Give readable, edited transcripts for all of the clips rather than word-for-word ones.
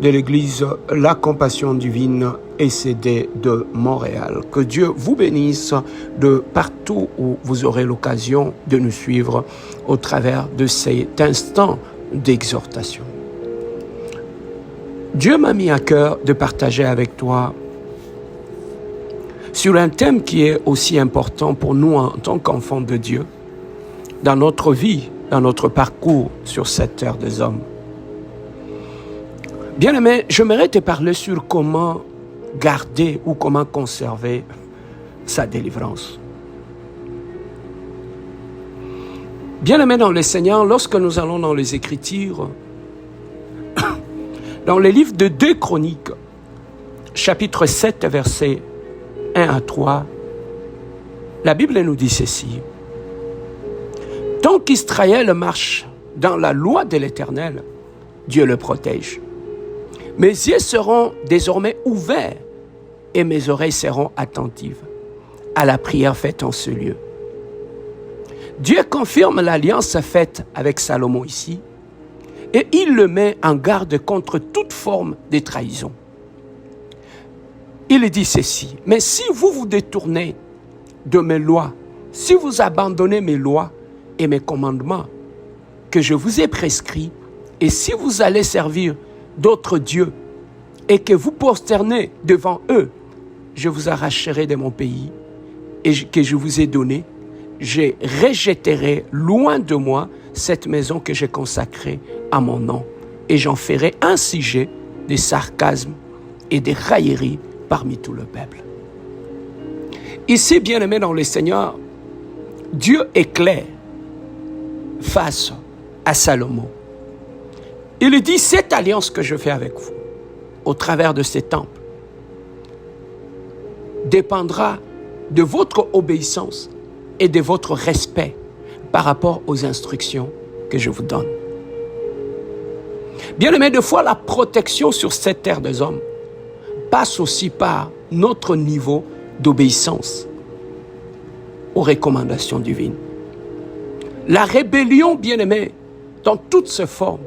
de l'Église La Compassion Divine ECD de Montréal. Que Dieu vous bénisse de partout où vous aurez l'occasion de nous suivre au travers de cet instant d'exhortation. Dieu m'a mis à cœur de partager avec toi sur un thème qui est aussi important pour nous en tant qu'enfants de Dieu, dans notre vie, dans notre parcours sur cette terre des hommes. Bien-aimé, j'aimerais te parler sur comment garder ou comment conserver sa délivrance. Bien-aimé dans le Seigneur, lorsque nous allons dans les Écritures, dans le livre de 2 Chroniques, chapitre 7, versets 1 à 3, la Bible nous dit ceci. Tant qu'Israël marche dans la loi de l'Éternel, Dieu le protège. Mes yeux seront désormais ouverts et mes oreilles seront attentives à la prière faite en ce lieu. Dieu confirme l'alliance faite avec Salomon ici et il le met en garde contre toute forme de trahison. Il dit ceci, mais si vous vous détournez de mes lois, si vous abandonnez mes lois et mes commandements que je vous ai prescrits, et si vous allez servir d'autres dieux et que vous prosternez devant eux, je vous arracherai de mon pays et que je vous ai donné, je rejetterai loin de moi cette maison que j'ai consacrée à mon nom et j'en ferai un sujet de sarcasme et de raillerie parmi tout le peuple. Ici, bien-aimé dans le Seigneur, Dieu est clair face à Salomon. Il dit, cette alliance que je fais avec vous, au travers de ces temples, dépendra de votre obéissance et de votre respect par rapport aux instructions que je vous donne. Bien-aimé, des fois, la protection sur cette terre des hommes passe aussi par notre niveau d'obéissance aux recommandations divines. La rébellion, bien-aimé, dans toutes ses formes,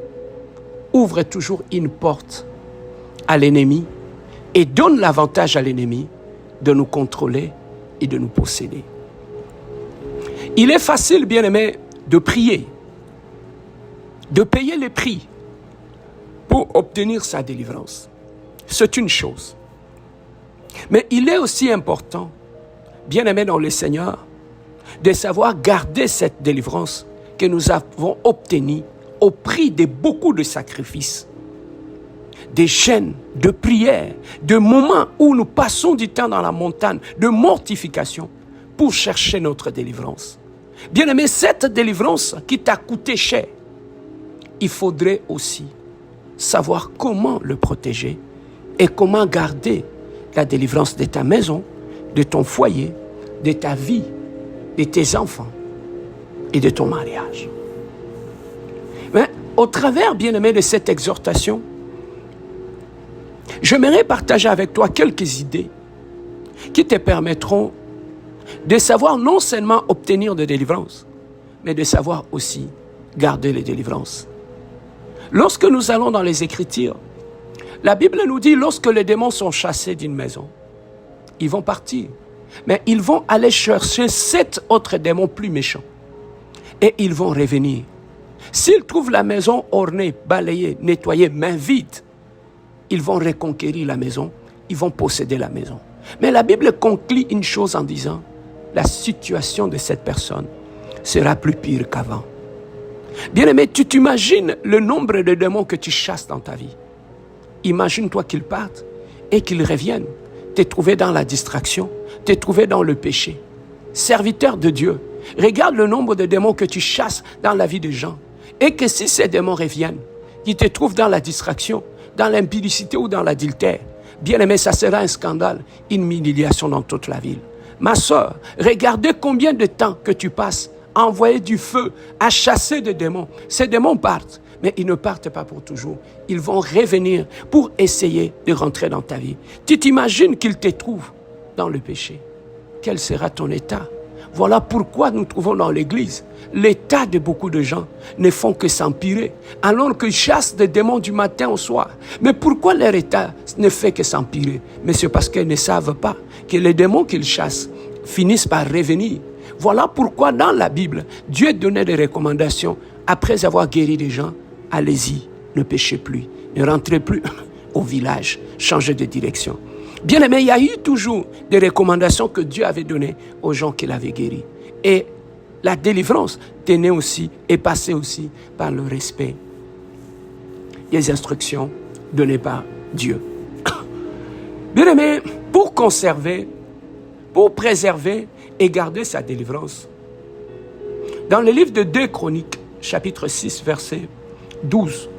ouvre toujours une porte à l'ennemi et donne l'avantage à l'ennemi de nous contrôler et de nous posséder. Il est facile, bien-aimé, de prier, de payer les prix pour obtenir sa délivrance. C'est une chose. Mais il est aussi important, bien-aimé dans le Seigneur, de savoir garder cette délivrance que nous avons obtenue au prix de beaucoup de sacrifices, des chaînes, de prières, de moments où nous passons du temps dans la montagne, de mortification pour chercher notre délivrance. Bien-aimé, cette délivrance qui t'a coûté cher, il faudrait aussi savoir comment le protéger et comment garder la délivrance de ta maison, de ton foyer, de ta vie, de tes enfants et de ton mariage. Mais au travers, bien-aimé, de cette exhortation, j'aimerais partager avec toi quelques idées qui te permettront de savoir non seulement obtenir de délivrance, mais de savoir aussi garder les délivrances. Lorsque nous allons dans les Écritures, la Bible nous dit, lorsque les démons sont chassés d'une maison, ils vont partir, mais ils vont aller chercher 7 autres démons plus méchants et ils vont revenir. S'ils trouvent la maison ornée, balayée, nettoyée, main vide, ils vont reconquérir la maison, ils vont posséder la maison. Mais la Bible conclut une chose en disant, la situation de cette personne sera plus pire qu'avant. Bien-aimé, tu t'imagines le nombre de démons que tu chasses dans ta vie. Imagine-toi qu'ils partent et qu'ils reviennent, te trouver dans la distraction, te trouver dans le péché. Serviteur de Dieu, regarde le nombre de démons que tu chasses dans la vie des gens. Et que si ces démons reviennent, qu'ils te trouvent dans la distraction, dans l'impudicité ou dans l'adultère, bien aimé, ça sera un scandale, une humiliation dans toute la ville. Ma sœur, regardez combien de temps que tu passes à envoyer du feu, à chasser des démons. Ces démons partent, mais ils ne partent pas pour toujours. Ils vont revenir pour essayer de rentrer dans ta vie. Tu t'imagines qu'ils te trouvent dans le péché. Quel sera ton état? Voilà pourquoi nous trouvons dans l'Église, l'état de beaucoup de gens ne font que s'empirer, alors qu'ils chassent des démons du matin au soir. Mais pourquoi leur état ne fait que s'empirer? Mais c'est parce qu'ils ne savent pas que les démons qu'ils chassent finissent par revenir. Voilà pourquoi dans la Bible, Dieu donnait des recommandations après avoir guéri des gens. Allez-y, ne péchez plus, ne rentrez plus au village, changez de direction. Bien aimé, il y a eu toujours des recommandations que Dieu avait données aux gens qu'il avait guéris. Et la délivrance tenait aussi et passait aussi par le respect des instructions données par Dieu. Bien aimé, pour conserver, pour préserver et garder sa délivrance, dans le livre de 2 Chroniques, chapitre 6, verset 12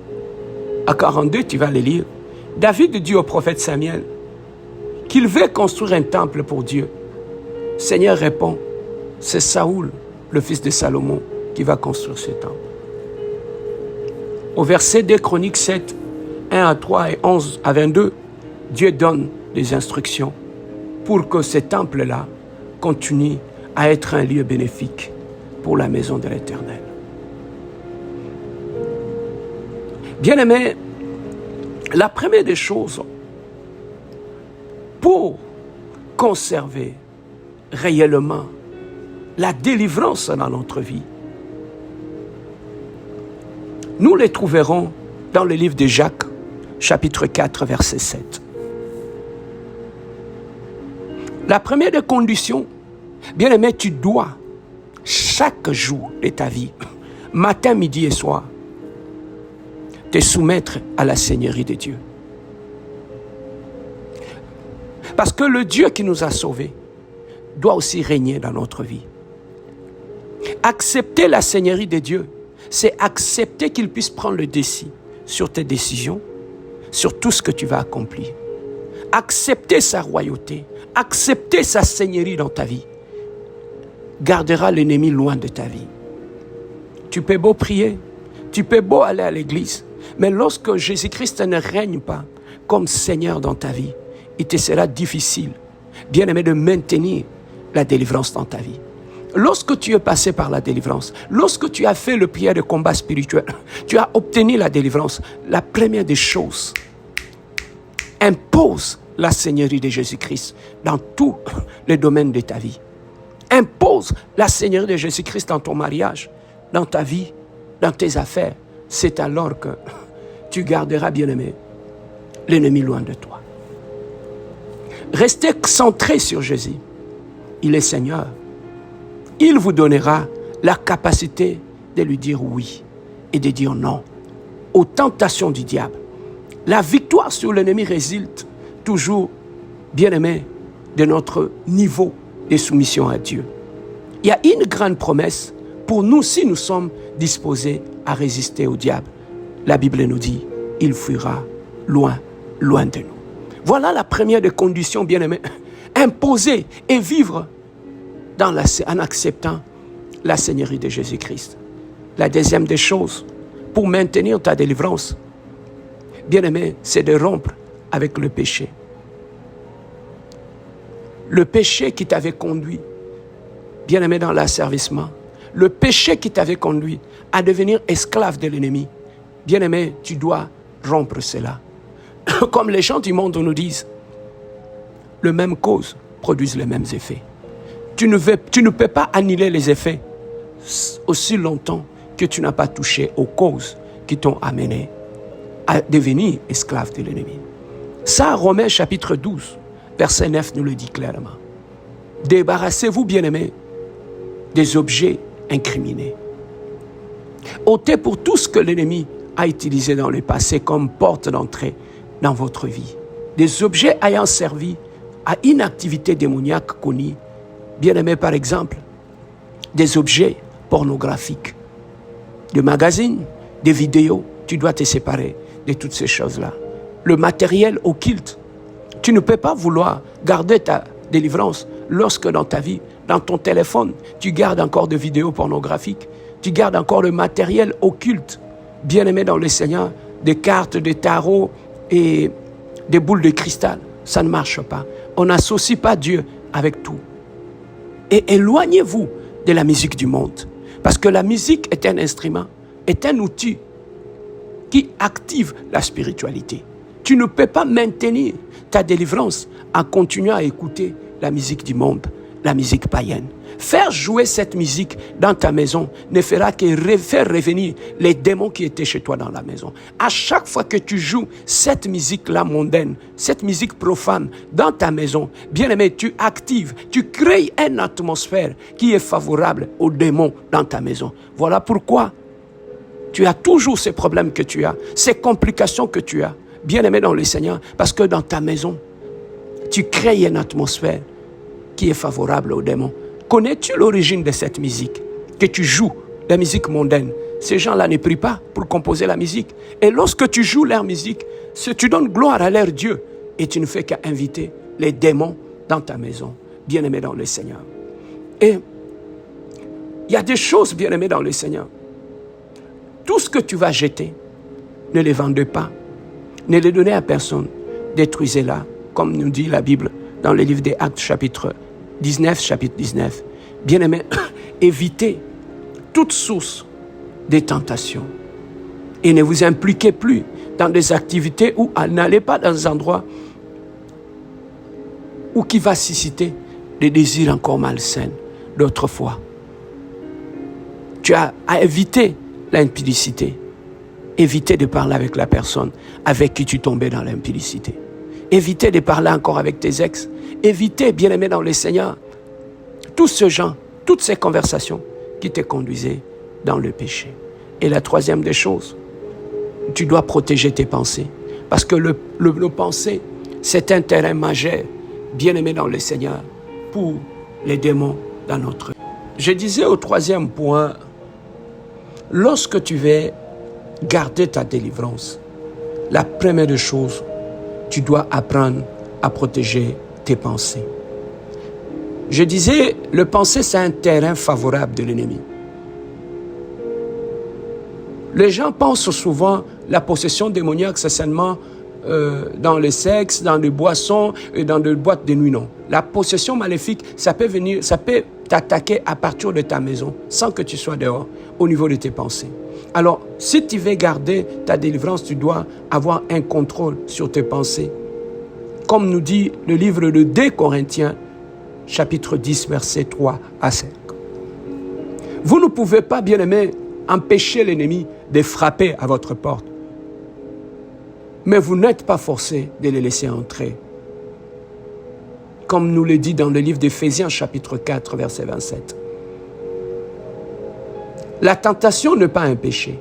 à 42, tu vas les lire, David dit au prophète Samuel qu'il veut construire un temple pour Dieu. Seigneur répond, c'est Saoul, le fils de Salomon, qui va construire ce temple. Au verset 2 Chroniques 7, 1 à 3 et 11 à 22, Dieu donne des instructions pour que ce temple-là continue à être un lieu bénéfique pour la maison de l'Éternel. Bien-aimés, la première des choses, pour conserver réellement la délivrance dans notre vie, nous les trouverons dans le livre de Jacques, chapitre 4, verset 7. La première des conditions, bien-aimé, tu dois, chaque jour de ta vie, matin, midi et soir, te soumettre à la Seigneurie de Dieu. Parce que le Dieu qui nous a sauvés doit aussi régner dans notre vie. Accepter la Seigneurie de Dieu, c'est accepter qu'il puisse prendre le dessus sur tes décisions, sur tout ce que tu vas accomplir. Accepter sa royauté, accepter sa Seigneurie dans ta vie, gardera l'ennemi loin de ta vie. Tu peux beau prier, tu peux beau aller à l'église, mais lorsque Jésus-Christ ne règne pas comme Seigneur dans ta vie, il te sera difficile, bien aimé, de maintenir la délivrance dans ta vie. Lorsque tu es passé par la délivrance, lorsque tu as fait le prière de combat spirituel, tu as obtenu la délivrance, la première des choses, impose la Seigneurie de Jésus-Christ dans tous les domaines de ta vie. Impose la Seigneurie de Jésus-Christ dans ton mariage, dans ta vie, dans tes affaires. C'est alors que tu garderas, bien-aimé, l'ennemi loin de toi. Restez centré sur Jésus. Il est Seigneur. Il vous donnera la capacité de lui dire oui et de dire non aux tentations du diable. La victoire sur l'ennemi résulte toujours, bien-aimé, de notre niveau de soumission à Dieu. Il y a une grande promesse pour nous si nous sommes disposés à résister au diable. La Bible nous dit, il fuira loin, loin de nous. Voilà la première des conditions, bien-aimés, imposer et vivre en acceptant la Seigneurie de Jésus-Christ. La deuxième des choses, pour maintenir ta délivrance, bien-aimé, c'est de rompre avec le péché. Le péché qui t'avait conduit, bien-aimé, dans l'asservissement, le péché qui t'avait conduit à devenir esclave de l'ennemi, bien-aimé, tu dois rompre cela. Comme les gens du monde nous disent, les mêmes causes produisent les mêmes effets. Tu ne peux pas annuler les effets aussi longtemps que tu n'as pas touché aux causes qui t'ont amené à devenir esclave de l'ennemi. Ça, Romains chapitre 12, verset 9 nous le dit clairement. Débarrassez-vous, bien-aimés, des objets incriminés. Ôtez pour tout ce que l'ennemi a utilisé dans le passé comme porte d'entrée dans votre vie. Des objets ayant servi à une activité démoniaque connue. Bien-aimés, par exemple, des objets pornographiques, des magazines, des vidéos. Tu dois te séparer de toutes ces choses-là. Le matériel occulte. Tu ne peux pas vouloir garder ta délivrance lorsque dans ta vie, dans ton téléphone, tu gardes encore des vidéos pornographiques. Tu gardes encore le matériel occulte. Bien-aimé dans le Seigneur, des cartes, des tarots et des boules de cristal. Ça ne marche pas. On n'associe pas Dieu avec tout. Et éloignez-vous de la musique du monde. Parce que la musique est un instrument, est un outil qui active la spiritualité. Tu ne peux pas maintenir ta délivrance en continuant à écouter la musique du monde, la musique païenne. Faire jouer cette musique dans ta maison ne fera que faire revenir les démons qui étaient chez toi dans la maison. À chaque fois que tu joues cette musique-là mondaine, cette musique profane dans ta maison, bien aimé, tu actives, tu crées une atmosphère qui est favorable aux démons dans ta maison. Voilà pourquoi tu as toujours ces problèmes que tu as, ces complications que tu as, bien aimé dans le Seigneur, parce que dans ta maison, tu crées une atmosphère qui est favorable aux démons. Connais-tu l'origine de cette musique que tu joues, la musique mondaine? Ces gens-là ne prient pas pour composer la musique. Et lorsque tu joues leur musique, tu donnes gloire à leur Dieu et tu ne fais qu'à inviter les démons dans ta maison, bien-aimé dans le Seigneur. Et il y a des choses, bien-aimé dans le Seigneur. Tout ce que tu vas jeter, ne les vendez pas, ne les donnez à personne, détruisez-la, comme nous dit la Bible dans le livre des Actes, chapitre 19. Bien-aimés, évitez toute source de tentation et ne vous impliquez plus dans des activités où n'allez pas dans des endroits où qui va susciter des désirs encore malsains d'autrefois. Tu as à éviter l'impudicité. Évitez de parler avec la personne avec qui tu tombais dans l'impudicité. Évitez de parler encore avec tes ex. Évitez, bien-aimé dans le Seigneur, tous ces gens, toutes ces conversations qui te conduisaient dans le péché. Et la troisième des choses, tu dois protéger tes pensées. Parce que le pensée, c'est un terrain majeur, bien-aimé dans le Seigneur, pour les démons dans notre vie. Je disais au troisième point, lorsque tu veux garder ta délivrance, la première des choses, tu dois apprendre à protéger tes pensées. Je disais, le pensée, c'est un terrain favorable de l'ennemi. Les gens pensent souvent la possession démoniaque, c'est seulement dans le sexe, dans les boissons et dans les boîtes de nuit. Non. La possession maléfique, ça peut t'attaquer à partir de ta maison, sans que tu sois dehors, au niveau de tes pensées. Alors, si tu veux garder ta délivrance, tu dois avoir un contrôle sur tes pensées. Comme nous dit le livre de 2 Corinthiens, chapitre 10, versets 3 à 5. Vous ne pouvez pas, bien-aimés, empêcher l'ennemi de frapper à votre porte. Mais vous n'êtes pas forcés de les laisser entrer. Comme nous le dit dans le livre d'Éphésiens, chapitre 4, verset 27. La tentation n'est pas un péché.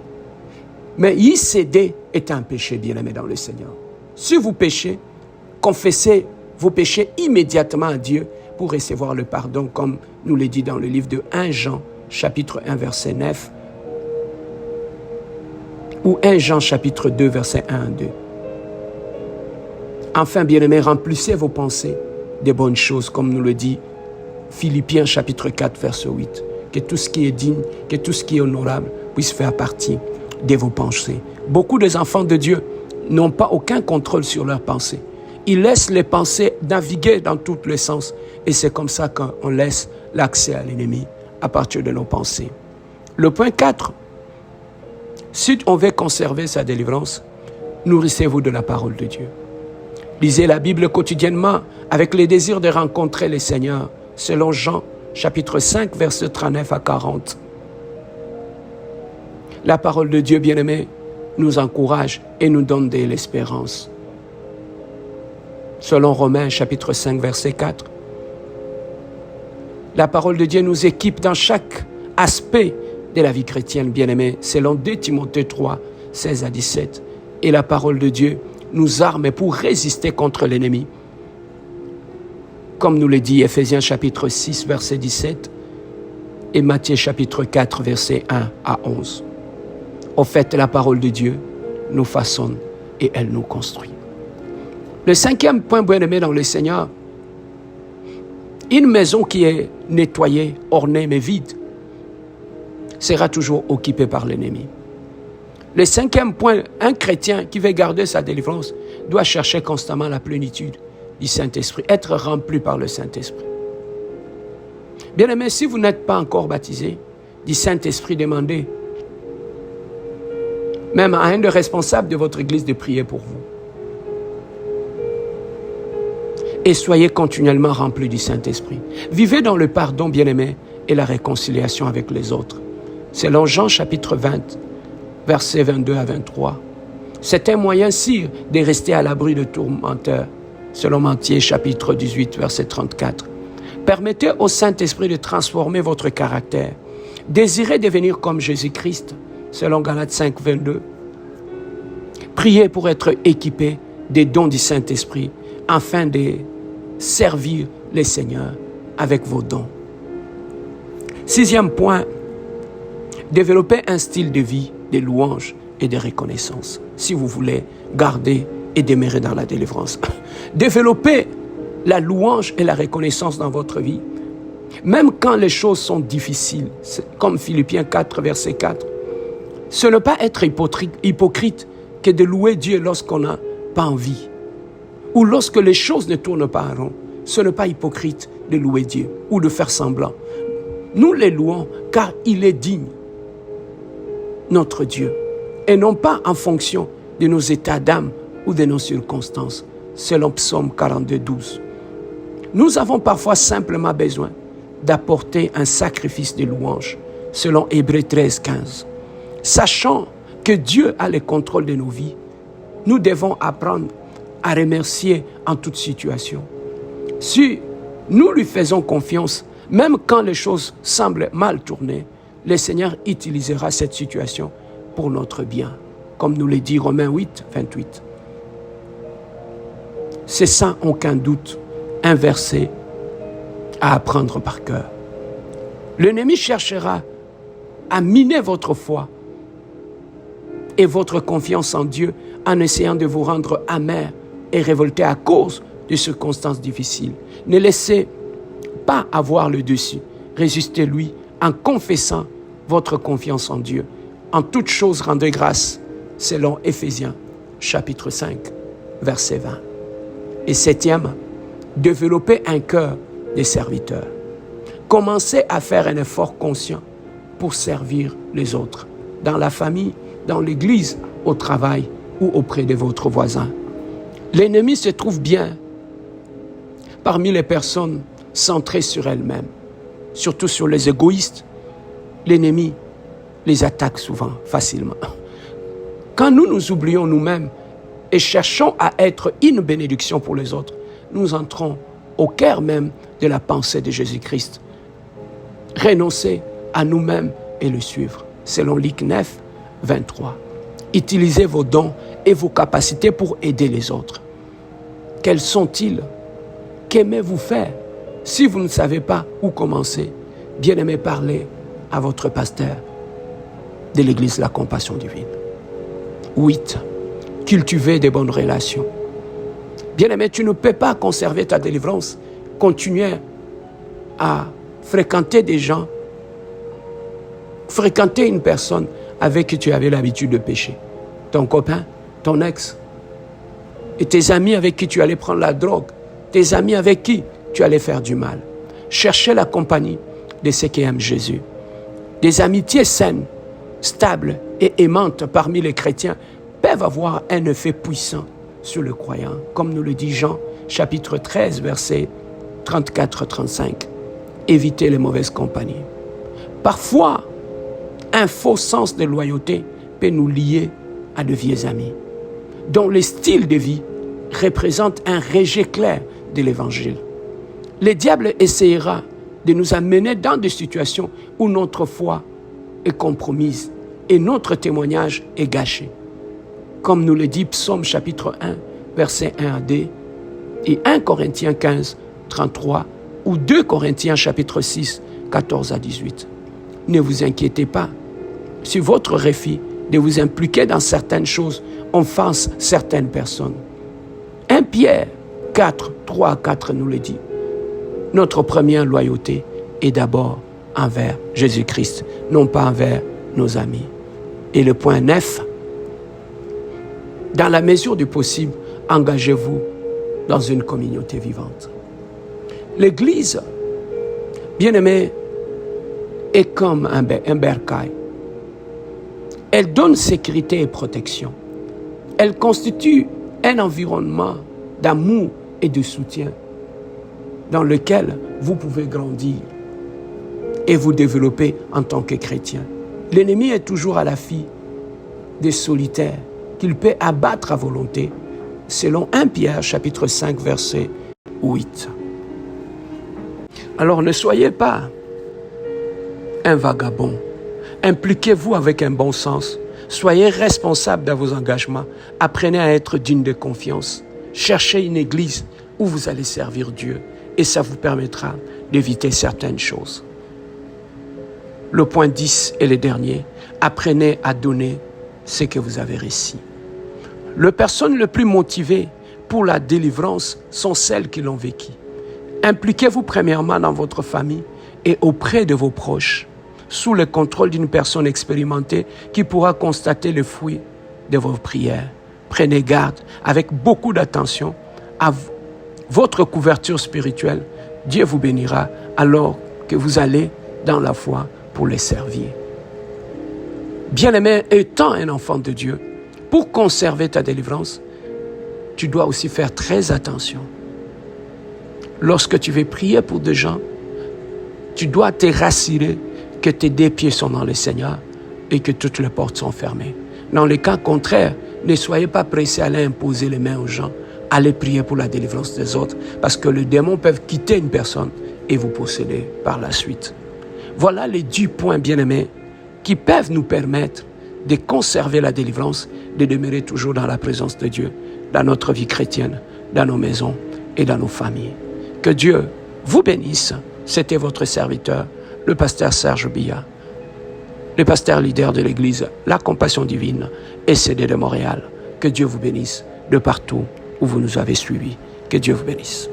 Mais y céder est un péché, bien-aimé dans le Seigneur. Si vous péchez, confessez vos péchés immédiatement à Dieu pour recevoir le pardon, comme nous le dit dans le livre de 1 Jean, chapitre 1, verset 9, ou 1 Jean, chapitre 2, verset 1 à 2. Enfin, bien-aimés, remplissez vos pensées de bonnes choses, comme nous le dit Philippiens, chapitre 4, verset 8. Que tout ce qui est digne, que tout ce qui est honorable puisse faire partie de vos pensées. Beaucoup des enfants de Dieu n'ont pas aucun contrôle sur leurs pensées. Ils laissent les pensées naviguer dans tous les sens. Et c'est comme ça qu'on laisse l'accès à l'ennemi à partir de nos pensées. Le point 4, si on veut conserver sa délivrance, nourrissez-vous de la parole de Dieu. Lisez la Bible quotidiennement avec les désirs de rencontrer le Seigneur, selon Jean, chapitre 5, versets 39 à 40. La parole de Dieu, bien-aimé, nous encourage et nous donne de l'espérance. Selon Romains, chapitre 5, verset 4. La parole de Dieu nous équipe dans chaque aspect de la vie chrétienne, bien-aimé, selon 2 Timothée 3, 16 à 17. Et la parole de Dieu nous arme pour résister contre l'ennemi. Comme nous le dit Éphésiens chapitre 6, verset 17 et Matthieu chapitre 4, verset 1 à 11. Au fait, la parole de Dieu nous façonne et elle nous construit. Le 5e point, bien-aimé dans le Seigneur, une maison qui est nettoyée, ornée mais vide, sera toujours occupée par l'ennemi. Le 5e point, un chrétien qui veut garder sa délivrance doit chercher constamment la plénitude du Saint-Esprit, être rempli par le Saint-Esprit. Bien-aimés, si vous n'êtes pas encore baptisé, du Saint-Esprit, demandez même à un des responsables de votre église de prier pour vous. Et soyez continuellement remplis du Saint-Esprit. Vivez dans le pardon, bien-aimés, et la réconciliation avec les autres. Selon Jean chapitre 20, versets 22 à 23. C'est un moyen sûr de rester à l'abri de tourmenteurs. Selon Matthieu chapitre 18, verset 34. Permettez au Saint-Esprit de transformer votre caractère. Désirez devenir comme Jésus-Christ, selon Galates 5, 22. Priez pour être équipé des dons du Saint-Esprit, afin de servir les Seigneurs avec vos dons. 6e point, développez un style de vie de louange et de reconnaissance, si vous voulez garder et demeurer dans la délivrance. Développez la louange et la reconnaissance dans votre vie, même quand les choses sont difficiles, comme Philippiens 4, verset 4. Ce n'est pas être hypocrite que de louer Dieu lorsqu'on n'a pas envie, ou lorsque les choses ne tournent pas en rond. Ce n'est pas hypocrite de louer Dieu ou de faire semblant. Nous les louons car il est digne, notre Dieu, et non pas en fonction de nos états d'âme ou de nos circonstances, selon Psaume 42, 12. Nous avons parfois simplement besoin d'apporter un sacrifice de louange, selon Hébreux 13, 15. Sachant que Dieu a le contrôle de nos vies, nous devons apprendre à remercier en toute situation. Si nous lui faisons confiance, même quand les choses semblent mal tourner, le Seigneur utilisera cette situation pour notre bien, comme nous le dit Romains 8, 28. C'est sans aucun doute un verset à apprendre par cœur. L'ennemi cherchera à miner votre foi et votre confiance en Dieu en essayant de vous rendre amer et révolté à cause de circonstances difficiles. Ne laissez pas avoir le dessus. Résistez-lui en confessant votre confiance en Dieu. En toutes choses, rendez grâce, selon Éphésiens, chapitre 5, verset 20. Et 7e, développez un cœur de serviteur. Commencez à faire un effort conscient pour servir les autres, dans la famille, dans l'église, au travail ou auprès de votre voisin. L'ennemi se trouve bien parmi les personnes centrées sur elles-mêmes, surtout sur les égoïstes. L'ennemi les attaque souvent, facilement. Quand nous nous oublions nous-mêmes et cherchons à être une bénédiction pour les autres, nous entrons au cœur même de la pensée de Jésus-Christ. Renoncer à nous-mêmes et le suivre, selon Luc 9, 23. Utilisez vos dons et vos capacités pour aider les autres. Quels sont-ils? Qu'aimez-vous faire? Si vous ne savez pas où commencer, bien aimé, parlez à votre pasteur de l'Église de la Compassion Divine. 8. Cultivez des bonnes relations. Bien aimé, tu ne peux pas conserver ta délivrance, continuer à fréquenter des gens, fréquenter une personne avec qui tu avais l'habitude de pécher. Ton copain, ton ex, et tes amis avec qui tu allais prendre la drogue, tes amis avec qui tu allais faire du mal. Cherchez la compagnie de ceux qui aiment Jésus. Des amitiés saines, stables et aimantes parmi les chrétiens peuvent avoir un effet puissant sur le croyant, comme nous le dit Jean, chapitre 13, versets 34-35. Évitez les mauvaises compagnies. Parfois, un faux sens de loyauté peut nous lier à de vieux amis, dont le style de vie représente un rejet clair de l'Évangile. Le diable essayera de nous amener dans des situations où notre foi est compromise et notre témoignage est gâché. Comme nous le dit Psaume chapitre 1, versets 1 à 2, et 1 Corinthiens 15, 33, ou 2 Corinthiens chapitre 6, 14 à 18. Ne vous inquiétez pas si votre refus de vous impliquer dans certaines choses offense certaines personnes. 1 Pierre 4, 3 à 4 nous le dit. Notre première loyauté est d'abord envers Jésus-Christ, non pas envers nos amis. Et le point 9, dans la mesure du possible, engagez-vous dans une communauté vivante. L'Église bien-aimé, est comme un bercail. Elle donne sécurité et protection. Elle constitue un environnement d'amour et de soutien dans lequel vous pouvez grandir et vous développer en tant que chrétien. L'ennemi est toujours à l'affût des solitaires qu'il peut abattre à volonté, selon 1 Pierre chapitre 5 verset 8. Alors ne soyez pas un vagabond. Impliquez-vous avec un bon sens. Soyez responsable de vos engagements. Apprenez à être digne de confiance. Cherchez une église où vous allez servir Dieu et ça vous permettra d'éviter certaines choses. Le point 10 est le dernier. Apprenez à donner ce que vous avez reçu. Les personnes les plus motivées pour la délivrance sont celles qui l'ont vécu. Impliquez-vous premièrement dans votre famille et auprès de vos proches, sous le contrôle d'une personne expérimentée qui pourra constater le fruit de vos prières. Prenez garde avec beaucoup d'attention à votre couverture spirituelle. Dieu vous bénira alors que vous allez dans la foi pour les servir. Bien-aimé, étant un enfant de Dieu, pour conserver ta délivrance, tu dois aussi faire très attention. Lorsque tu veux prier pour des gens, tu dois te rassurer que tes deux pieds sont dans le Seigneur et que toutes les portes sont fermées. Dans le cas contraire, ne soyez pas pressés à aller imposer les mains aux gens, allez prier pour la délivrance des autres, parce que les démons peuvent quitter une personne et vous posséder par la suite. Voilà les 10 points, bien-aimés, qui peuvent nous permettre de conserver la délivrance, de demeurer toujours dans la présence de Dieu, dans notre vie chrétienne, dans nos maisons et dans nos familles. Que Dieu vous bénisse. C'était votre serviteur, le pasteur Serge Biya, le pasteur leader de l'église La Compassion Divine et CD de Montréal. Que Dieu vous bénisse de partout où vous nous avez suivis. Que Dieu vous bénisse.